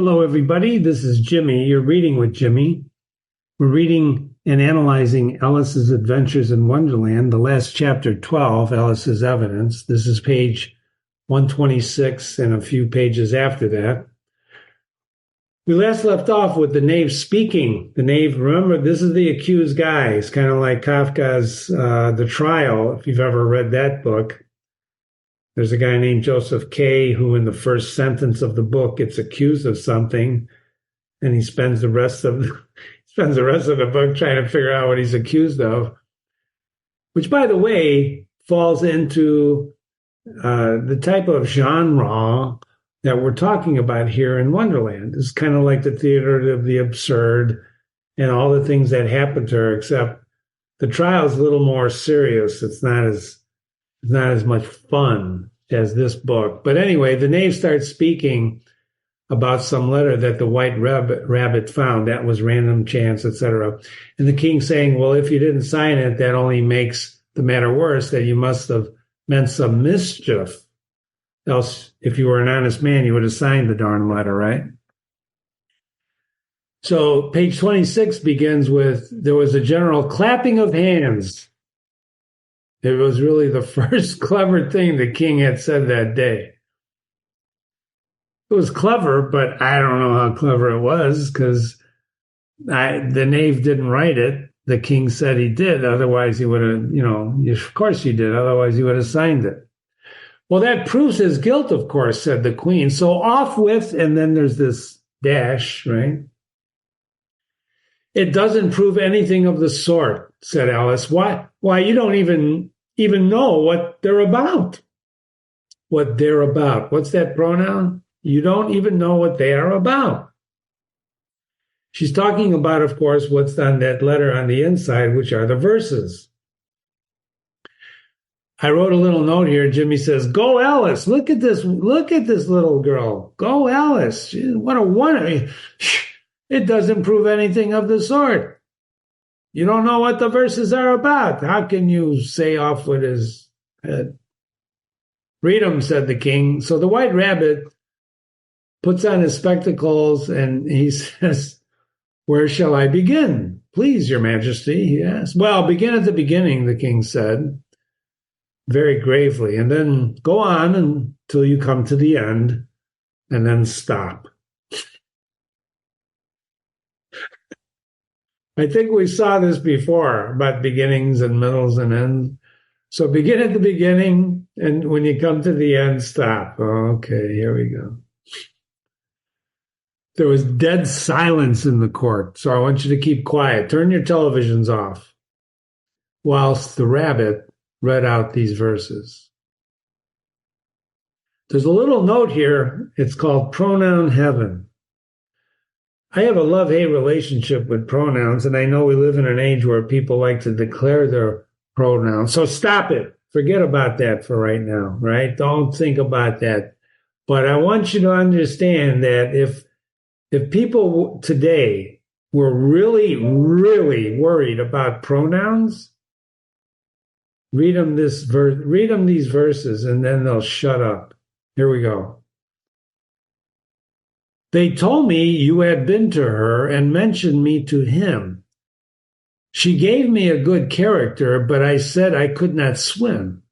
Hello, everybody. This is Jimmy. You're reading with Jimmy. We're reading and analyzing Alice's Adventures in Wonderland, the last chapter 12, Alice's Evidence. This is page 126 and a few pages after that. We last left off with the knave speaking. The knave, remember, this is the accused guy. It's kind of like Kafka's The Trial, if you've ever read that book. There's a guy named Joseph K. who in the first sentence of the book gets accused of something, and he spends the rest of the book trying to figure out what he's accused of, which, by the way, falls into the type of genre that we're talking about here in Wonderland. It's kind of like the theater of the absurd and all the things that happen to her, except the trial's a little more serious. It's not as much fun as this book. But anyway, the knave starts speaking about some letter that the white rabbit found. That was random chance, etc. And the king saying, well, if you didn't sign it, that only makes the matter worse, that you must have meant some mischief. Else, if you were an honest man, you would have signed the darn letter, right? So page 26 begins with, there was a general clapping of hands. It was really the first clever thing the king had said that day. It was clever, but I don't know how clever it was because the knave didn't write it. The king said he did. Otherwise, he would have, of course he did. Otherwise, he would have signed it. Well, that proves his guilt, of course, said the queen. So off with, and then there's this dash, right? It doesn't prove anything of the sort, said Alice. Why, you don't even know what they're about. What they're about. What's that pronoun? You don't even know what they are about. She's talking about, of course, what's on that letter on the inside, which are the verses. I wrote a little note here. Jimmy says, go Alice. Look at this little girl. Go Alice. What a wonder. It doesn't prove anything of the sort. You don't know what the verses are about. How can you say off with his head? Read them, said the king. So the white rabbit puts on his spectacles and he says, where shall I begin? Please, your majesty, he asked. Well, begin at the beginning, the king said, very gravely, and then go on until you come to the end, and then stop. I think we saw this before about beginnings and middles and ends. So begin at the beginning, and when you come to the end, stop. Okay, here we go. There was dead silence in the court, so I want you to keep quiet. Turn your televisions off whilst the rabbit read out these verses. There's a little note here. It's called Pronoun Heaven. I have a love-hate relationship with pronouns, and I know we live in an age where people like to declare their pronouns. So stop it. Forget about that for right now, right? Don't think about that. But I want you to understand that if people today were really, really worried about pronouns, read them these verses, and then they'll shut up. Here we go. They told me you had been to her and mentioned me to him. She gave me a good character, but I said I could not swim.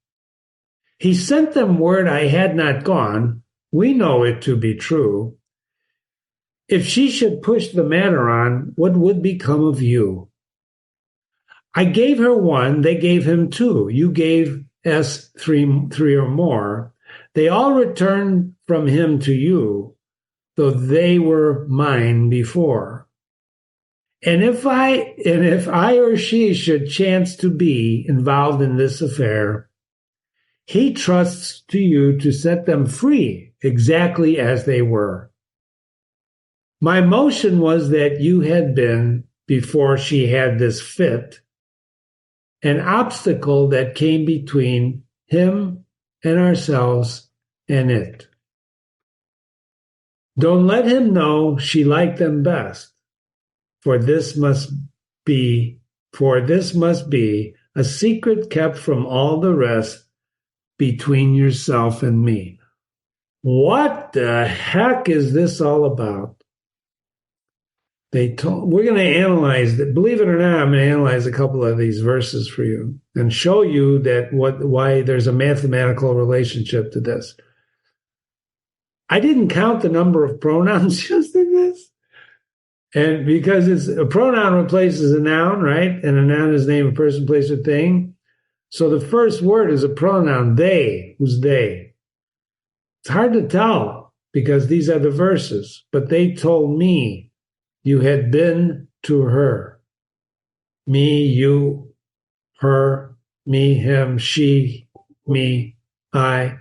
He sent them word I had not gone. We know it to be true. If she should push the matter on, what would become of you? I gave her one, they gave him two. You gave S three or more. They all returned from him to you, though they were mine before. And if I or she should chance to be involved in this affair, he trusts to you to set them free exactly as they were. My motion was that you had been, before she had this fit, an obstacle that came between him and ourselves and it. Don't let him know she liked them best, for this must be a secret kept from all the rest between yourself and me. What the heck is this all about? We're going to analyze that. Believe it or not, I'm going to analyze a couple of these verses for you and show you why there's a mathematical relationship to this. I didn't count the number of pronouns used in this. And because it's a pronoun replaces a noun, right? And a noun is name of person, place, or thing. So the first word is a pronoun, they. Who's they? It's hard to tell because these are the verses. But they told me you had been to her. Me, you, her, me, him, she, me, I,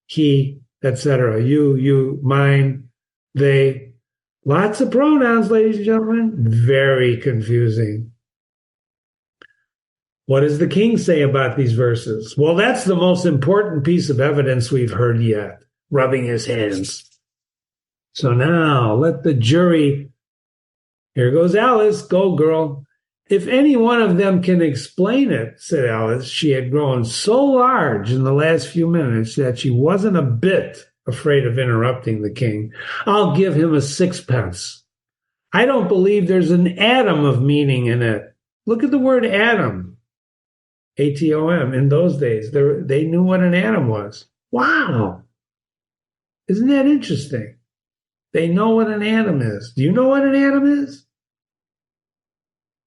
he, etc. You, mine, they. Lots of pronouns, ladies and gentlemen. Very confusing. What does the king say about these verses? Well, that's the most important piece of evidence we've heard yet, rubbing his hands. So now let the jury, here goes Alice, go girl. If any one of them can explain it, said Alice, she had grown so large in the last few minutes that she wasn't a bit afraid of interrupting the king. I'll give him a sixpence. I don't believe there's an atom of meaning in it. Look at the word atom. A-T-O-M. In those days, they knew what an atom was. Wow. Isn't that interesting? They know what an atom is. Do you know what an atom is?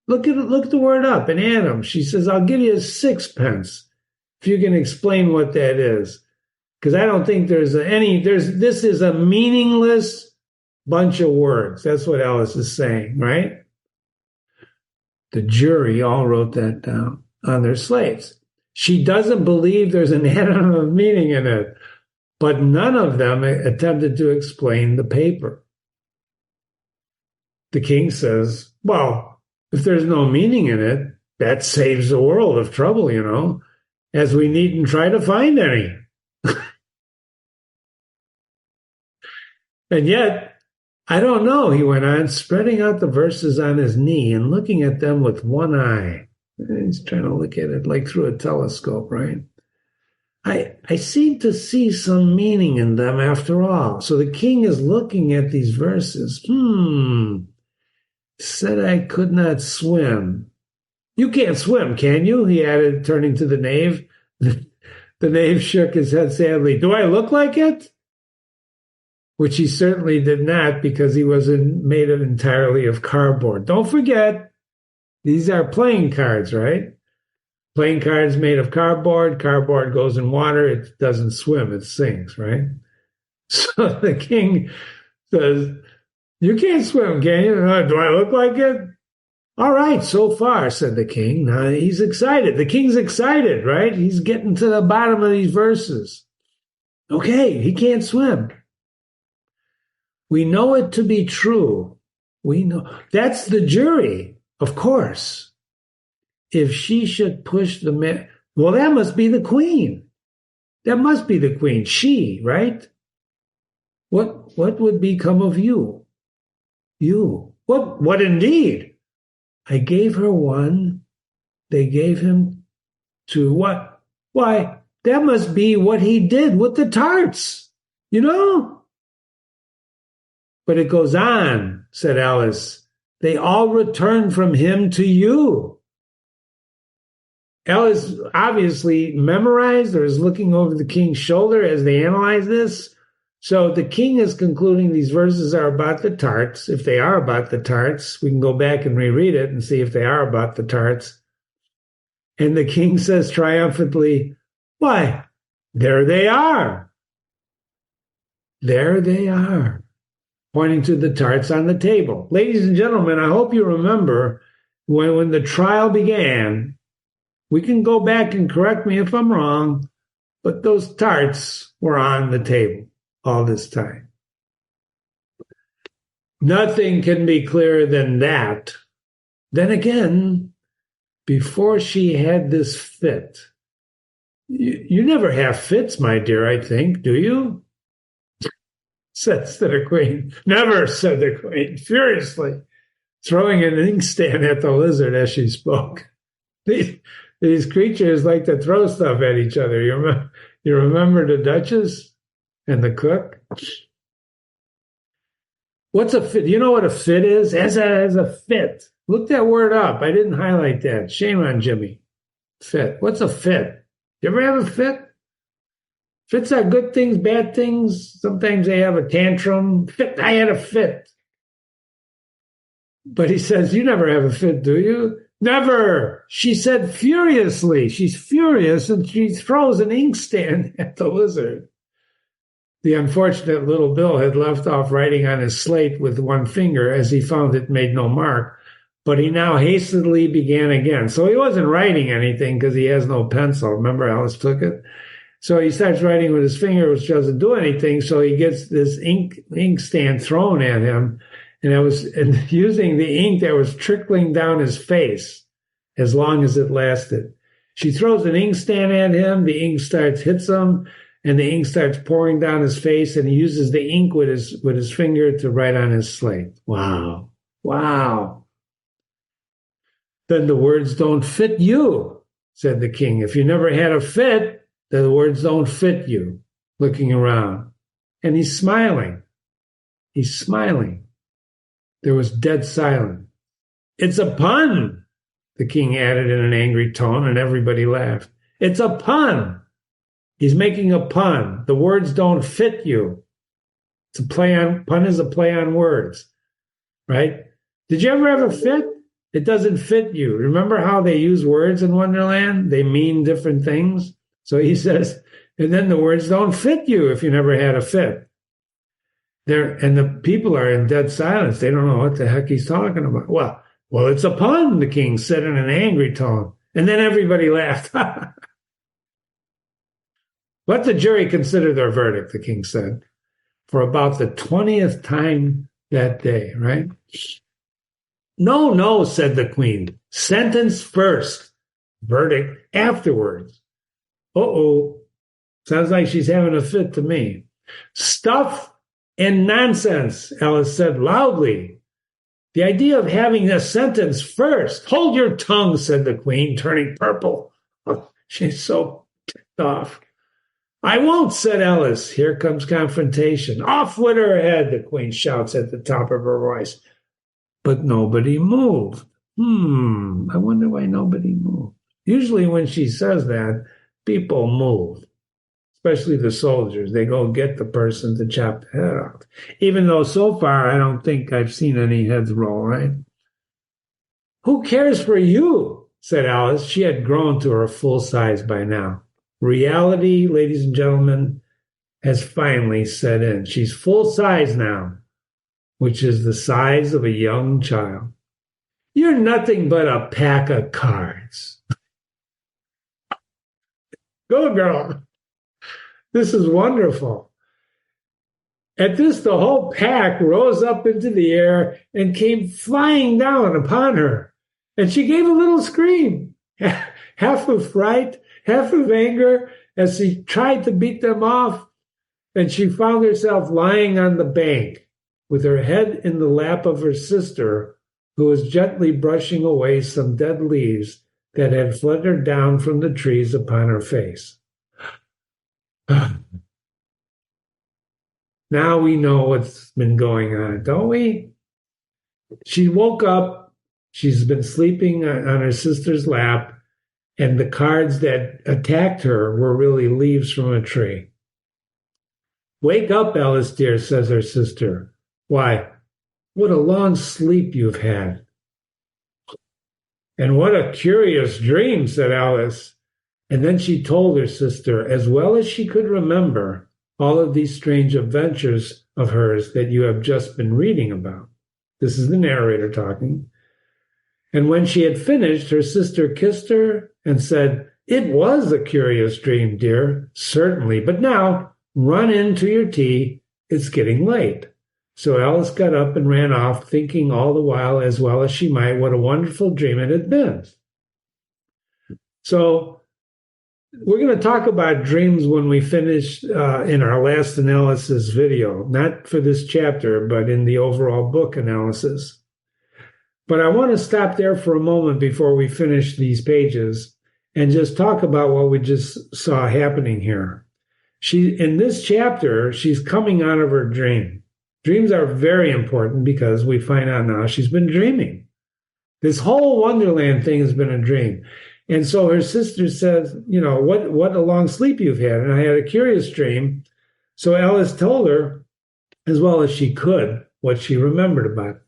Look the word up, an atom. She says, I'll give you a sixpence if you can explain what that is. Because I don't think this is a meaningless bunch of words. That's what Alice is saying, right? The jury all wrote that down on their slates. She doesn't believe there's an atom of meaning in it, but none of them attempted to explain the paper. The king says, well, if there's no meaning in it, that saves the world of trouble, as we needn't try to find any. And yet, I don't know, he went on, spreading out the verses on his knee and looking at them with one eye. He's trying to look at it like through a telescope, right? I seem to see some meaning in them after all. So the king is looking at these verses. Said I could not swim. You can't swim, can you? He added, turning to the knave. The knave shook his head sadly. Do I look like it? Which he certainly did not, because he was made entirely of cardboard. Don't forget, these are playing cards, right? Playing cards made of cardboard. Cardboard goes in water. It doesn't swim. It sinks, right? So the king says, you can't swim, can you? Do I look like it? All right, so far, said the king. Now he's excited. The king's excited, right? He's getting to the bottom of these verses. Okay, he can't swim. We know it to be true. We know. That's the jury, of course. If she should push the man, well, that must be the queen. That must be the queen. She, right? What would become of you? You. What indeed? I gave her one. They gave him two. What? Why, that must be what he did with the tarts, But it goes on, said Alice. They all returned from him to you. Alice obviously memorized or is looking over the king's shoulder as they analyze this. So the king is concluding these verses are about the tarts. If they are about the tarts, we can go back and reread it and see if they are about the tarts. And the king says triumphantly, why, there they are. There they are. Pointing to the tarts on the table. Ladies and gentlemen, I hope you remember when the trial began, we can go back and correct me if I'm wrong, but those tarts were on the table all this time. Nothing can be clearer than that. Then again, before she had this fit, you never have fits, my dear, I think, do you? Says the queen. Never, said the queen, furiously, throwing an inkstand at the lizard as she spoke. These creatures like to throw stuff at each other. You remember the Duchess and the cook? What's a fit? You know what a fit is? As a fit. Look that word up. I didn't highlight that. Shame on Jimmy. Fit. What's a fit? You ever have a fit? Fits are good things, bad things. Sometimes they have a tantrum. Fit. I had a fit. But he says, you never have a fit, do you? Never. She said furiously. She's furious and she throws an inkstand at the lizard. The unfortunate little Bill had left off writing on his slate with one finger as he found it made no mark, but he now hastily began again. So he wasn't writing anything because he has no pencil. Remember, Alice took it? So he starts writing with his finger, which doesn't do anything. So he gets this inkstand thrown at him, and using the ink that was trickling down his face as long as it lasted. She throws an inkstand at him. The ink hits him. And the ink starts pouring down his face, and he uses the ink with his finger to write on his slate. Wow. Wow. Then the words don't fit you, said the king. If you never had a fit, then the words don't fit you, looking around. And he's smiling. He's smiling. There was dead silence. It's a pun, the king added in an angry tone, and everybody laughed. It's a pun. He's making a pun. The words don't fit you. It's a play on, pun is a play on words, right? Did you ever have a fit? It doesn't fit you. Remember how they use words in Wonderland? They mean different things. So he says, and then the words don't fit you if you never had a fit. And the people are in dead silence. They don't know what the heck he's talking about. Well, it's a pun, the king said in an angry tone. And then everybody laughed. Let the jury consider their verdict, the king said, for about the 20th time that day, right? No, said the queen. Sentence first, verdict afterwards. Uh-oh. Sounds like she's having a fit to me. Stuff and nonsense, Alice said loudly. The idea of having a sentence first. Hold your tongue, said the queen, turning purple. Oh, she's so ticked off. I won't, said Alice. Here comes confrontation. Off with her head, the queen shouts at the top of her voice. But nobody moved. I wonder why nobody moved. Usually when she says that, people move, especially the soldiers. They go get the person to chop the head off. Even though so far I don't think I've seen any heads roll, right? Who cares for you, said Alice. She had grown to her full size by now. Reality, ladies and gentlemen, has finally set in. She's full size now, which is the size of a young child. You're nothing but a pack of cards. Go, girl. This is wonderful. At this, the whole pack rose up into the air and came flying down upon her. And she gave a little scream, half of fright, half of anger, as she tried to beat them off, and she found herself lying on the bank with her head in the lap of her sister, who was gently brushing away some dead leaves that had fluttered down from the trees upon her face. Now we know what's been going on, don't we? She woke up. She's been sleeping on her sister's lap, and the cards that attacked her were really leaves from a tree. Wake up, Alice dear, says her sister. Why, what a long sleep you've had. And what a curious dream, said Alice. And then she told her sister, as well as she could remember, all of these strange adventures of hers that you have just been reading about. This is the narrator talking. And when she had finished, her sister kissed her and said, It was a curious dream, dear, certainly. But now, run into your tea. It's getting late. So Alice got up and ran off, thinking all the while, as well as she might, what a wonderful dream it had been. So we're going to talk about dreams when we finish in our last analysis video, not for this chapter, but in the overall book analysis. But I want to stop there for a moment before we finish these pages and just talk about what we just saw happening here. In this chapter, she's coming out of her dream. Dreams are very important because we find out now she's been dreaming. This whole Wonderland thing has been a dream. And so her sister says, what a long sleep you've had. And I had a curious dream. So Alice told her, as well as she could, what she remembered about it.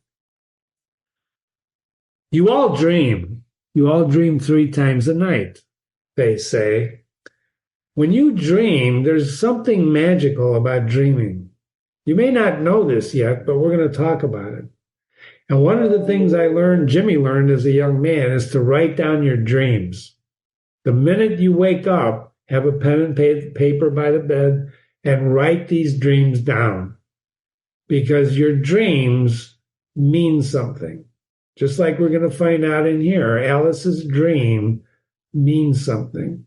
You all dream. You all dream 3 times a night, they say. When you dream, there's something magical about dreaming. You may not know this yet, but we're going to talk about it. And one of the things Jimmy learned as a young man, is to write down your dreams. The minute you wake up, have a pen and paper by the bed and write these dreams down. Because your dreams mean something. Just like we're going to find out in here, Alice's dream means something.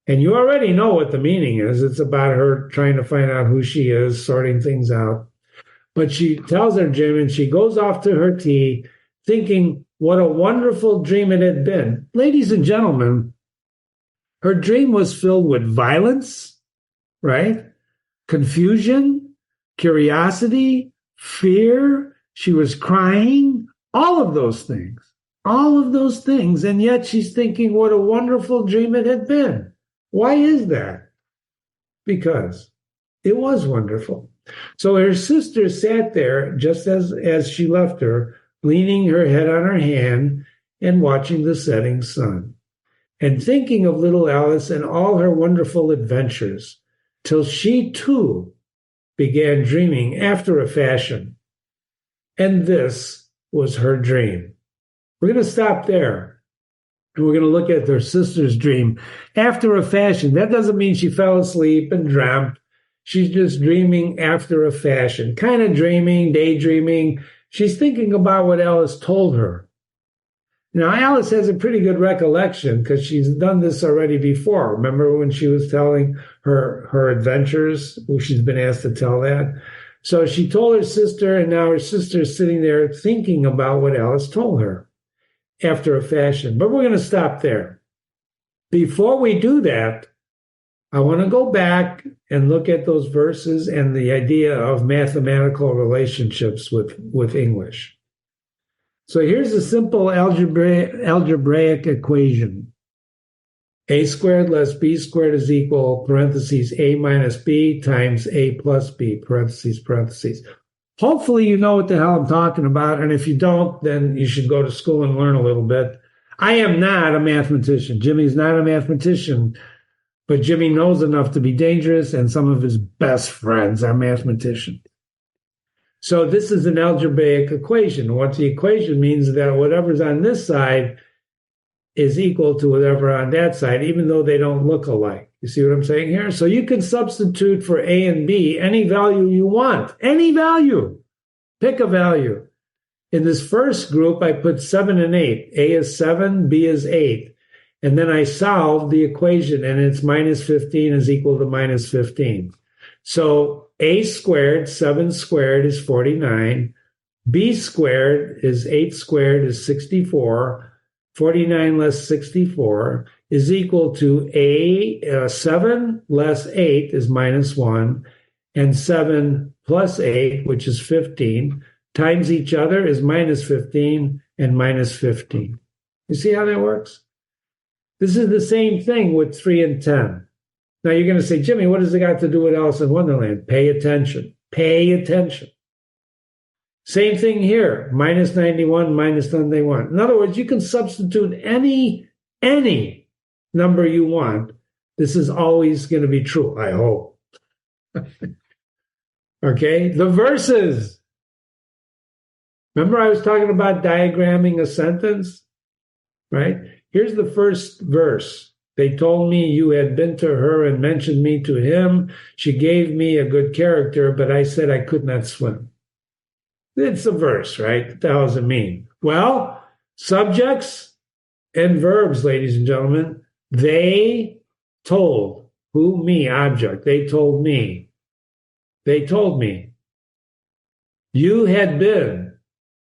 And you already know what the meaning is. It's about her trying to find out who she is, sorting things out. But she tells her Jim, and she goes off to her tea, thinking what a wonderful dream it had been. Ladies and gentlemen, her dream was filled with violence, right? Confusion, curiosity, fear. She was crying, all of those things. And yet she's thinking what a wonderful dream it had been. Why is that? Because it was wonderful. So her sister sat there just as she left her, leaning her head on her hand and watching the setting sun, and thinking of little Alice and all her wonderful adventures, till she too began dreaming after a fashion. And this was her dream. We're going to stop there. And we're going to look at her sister's dream after a fashion. That doesn't mean she fell asleep and dreamt. She's just dreaming after a fashion, kind of dreaming, daydreaming. She's thinking about what Alice told her. Now, Alice has a pretty good recollection because she's done this already before. Remember when she was telling her adventures? She's been asked to tell that. So she told her sister, and now her sister's sitting there thinking about what Alice told her after a fashion. But we're going to stop there. Before we do that, I want to go back and look at those verses and the idea of mathematical relationships with English. So here's a simple algebraic equation. A squared less b squared is equal, parentheses, a minus b times a plus b, parentheses. Hopefully you know what the hell I'm talking about, and if you don't, then you should go to school and learn a little bit. I am not a mathematician. Jimmy's not a mathematician, but Jimmy knows enough to be dangerous, and some of his best friends are mathematicians. So this is an algebraic equation. What the equation means is that whatever's on this side is equal to whatever on that side, even though they don't look alike. You see what I'm saying here? So you can substitute for A and B any value you want. Any value. Pick a value. In this first group, I put 7 and 8. A is 7, B is 8. And then I solve the equation, and it's minus 15 is equal to minus 15. So A squared, 7 squared is 49. B squared is 8 squared is 64. 49 less 64 is equal to 7 less 8 is minus 1, and 7 plus 8, which is 15, times each other is minus 15 and minus 15. You see how that works? This is the same thing with 3 and 10. Now you're going to say, Jimmy, what does it got to do with Alice in Wonderland? Pay attention. Pay attention. Same thing here, minus 91, minus 91. In other words, you can substitute any number you want. This is always going to be true, I hope. Okay, the verses. Remember I was talking about diagramming a sentence, right? Here's the first verse. They told me you had been to her and mentioned me to him. She gave me a good character, but I said I could not swim. It's a verse, right? What the hell does it mean? Well, subjects and verbs, ladies and gentlemen. They told. Who? Me, object. They told me. They told me. You had been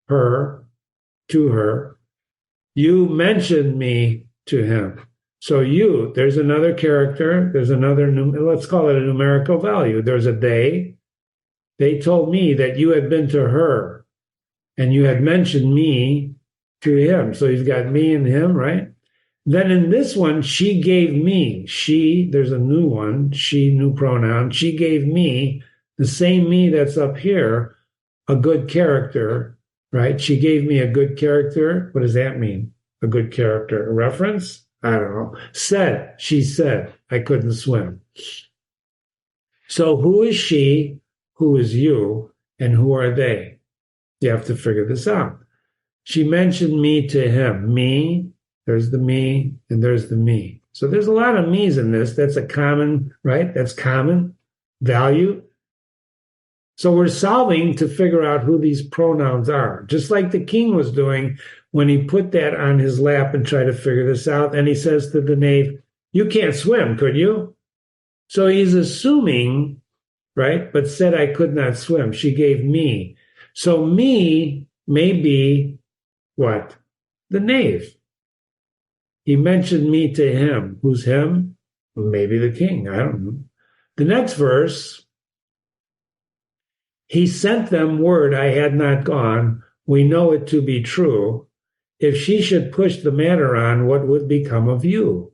her, to her. You mentioned me to him. So you, there's another character. There's another, let's call it a numerical value. There's a they they told me that you had been to her and you had mentioned me to him. So he's got me and him, right? Then in this one, she gave me, she, there's a new one, she, new pronoun, she gave me, the same me that's up here, a good character, right? She gave me a good character. What does that mean? A good character. A reference? I don't know. Said, she said, I couldn't swim. So who is she? Who is you? And who are they? You have to figure this out. She mentioned me to him. Me, there's the me, and there's the me. So there's a lot of me's in this. That's a common, right? That's common value. So we're solving to figure out who these pronouns are, just like the king was doing when he put that on his lap and tried to figure this out. And he says to the knave, you can't swim, could you? So he's assuming, right? But said I could not swim. She gave me. So me may be what? The knave. He mentioned me to him. Who's him? Well, maybe the king. I don't know. The next verse, he sent them word I had not gone. We know it to be true. If she should push the matter on, what would become of you?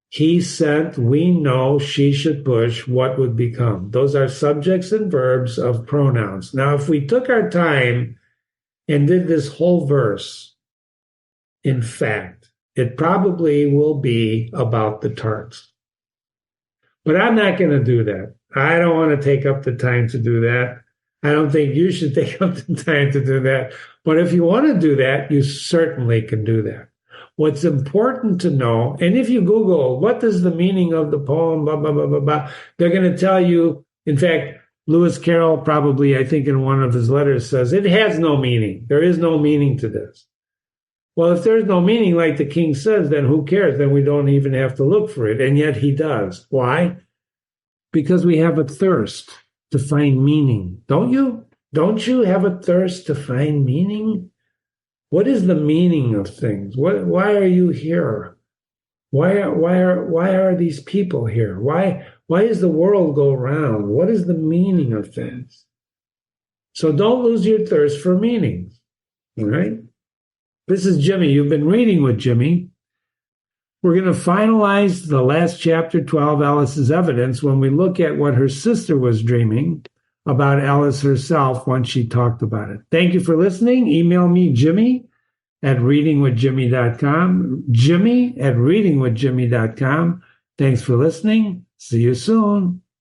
He sent, we know she should push, what would become? Those are subjects and verbs of pronouns. Now, if we took our time and did this whole verse, in fact, it probably will be about the tarts. But I'm not going to do that. I don't want to take up the time to do that. I don't think you should take up the time to do that. But if you want to do that, you certainly can do that. What's important to know, and if you Google, what is the meaning of the poem, blah, blah, blah, blah, blah, they're going to tell you, in fact, Lewis Carroll probably, I think in one of his letters says, it has no meaning. There is no meaning to this. Well, if there's no meaning, like the king says, then who cares? Then we don't even have to look for it. And yet he does. Why? Because we have a thirst to find meaning. Don't you? Don't you have a thirst to find meaning? What is the meaning of things? Why are you here? Why are these people here? Why does the world go round? What is the meaning of things? So don't lose your thirst for meaning. All right? This is Jimmy. You've been reading with Jimmy. We're going to finalize the last chapter, 12, Alice's evidence, when we look at what her sister was dreaming about Alice herself once she talked about it. Thank you for listening. Email me, Jimmy@readingwithjimmy.com. Jimmy@readingwithjimmy.com. Thanks for listening. See you soon.